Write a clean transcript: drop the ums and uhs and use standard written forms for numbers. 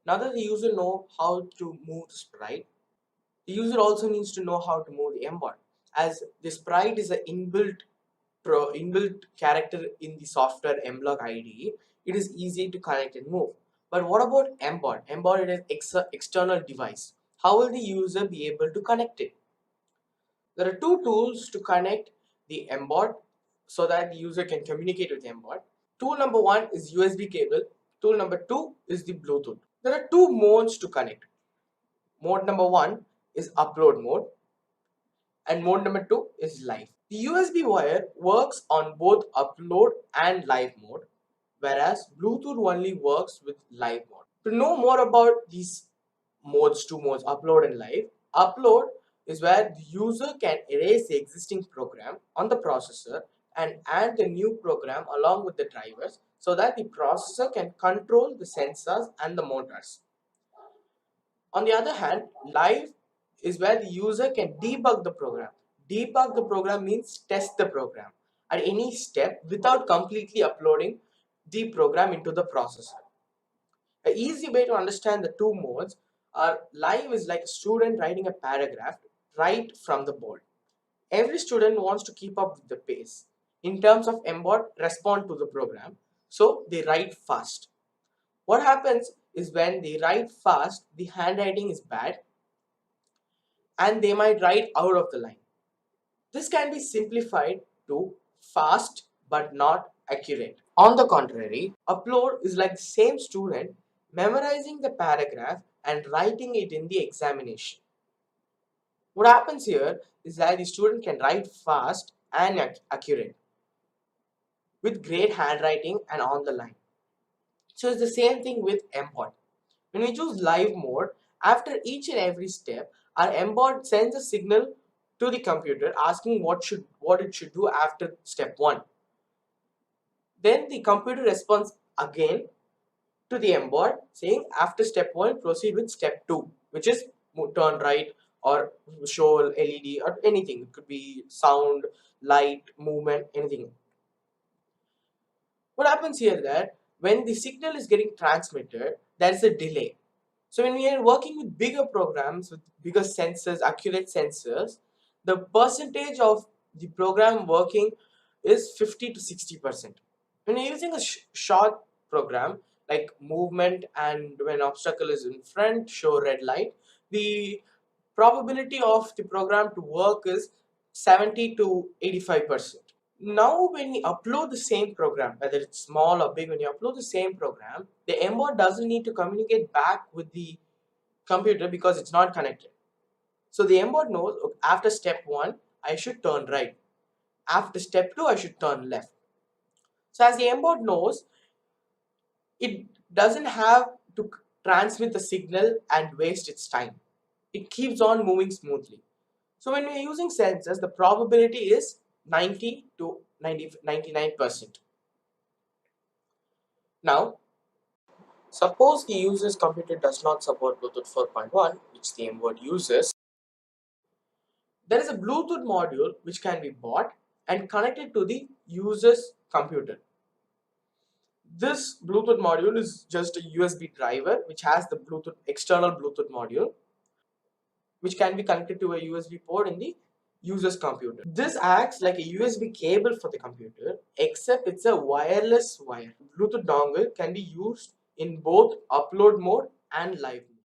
Now that the user know how to move the sprite, the user also needs to know how to move the mBot. As the sprite is an inbuilt character in the software mBlock IDE, it is easy to connect and move. But what about mBot? mBot is an external device. How will the user be able to connect it? There are two tools to connect the mBot so that the user can communicate with mBot. Tool number one is USB cable. Tool number two is the Bluetooth. There are two modes to connect. Mode number one is upload mode and mode number two is live. The USB wire works on both upload and live mode, whereas Bluetooth only works with live mode. To know more about these two modes, upload and live, upload is where the user can erase the existing program on the processor and add the new program along with the drivers so that the processor can control the sensors and the motors. On the other hand, live is where the user can debug the program. Debug the program means test the program at any step without completely uploading the program into the processor. An easy way to understand the two modes are live is like a student writing a paragraph right from the board. Every student wants to keep up with the pace. In terms of mBot, respond to the program, so they write fast. What happens is when they write fast, the handwriting is bad and they might write out of the line. This can be simplified to fast but not accurate. On the contrary, upload is like the same student memorizing the paragraph and writing it in the examination. What happens here is that the student can write fast and accurate with great handwriting and on the line. So it's the same thing with mBot. When we choose live mode, after each and every step, our mBot sends a signal to the computer asking what it should do after step 1. Then the computer responds again to the mBot saying after step 1 proceed with step 2, which is turn right or show LED or anything. It could be sound, light, movement, anything. What happens here that when the signal is getting transmitted, there is a delay. So when we are working with bigger programs, with bigger sensors, accurate sensors, the percentage of the program working is 50 to 60%. When you're using a short program like movement and when obstacle is in front, show red light, the probability of the program to work is 70 to 85%. Now when we upload the same program, whether it's small or big, when you upload the same program, the mBot doesn't need to communicate back with the computer because it's not connected. So the mBot knows, okay, after step 1 I should turn right, after step 2 I should turn left. So as the mBot knows, it doesn't have to transmit the signal and waste its time. It keeps on moving smoothly. So when we are using sensors, the probability is 90 to 99%. Now, suppose the user's computer does not support Bluetooth 4.1, which the mBot uses. There is a Bluetooth module which can be bought and connected to the user's computer. This Bluetooth module is just a USB driver which has the external Bluetooth module which can be connected to a USB port in the user's computer. This acts like a USB cable for the computer, except it's a wireless wire. Bluetooth dongle can be used in both upload mode and live mode.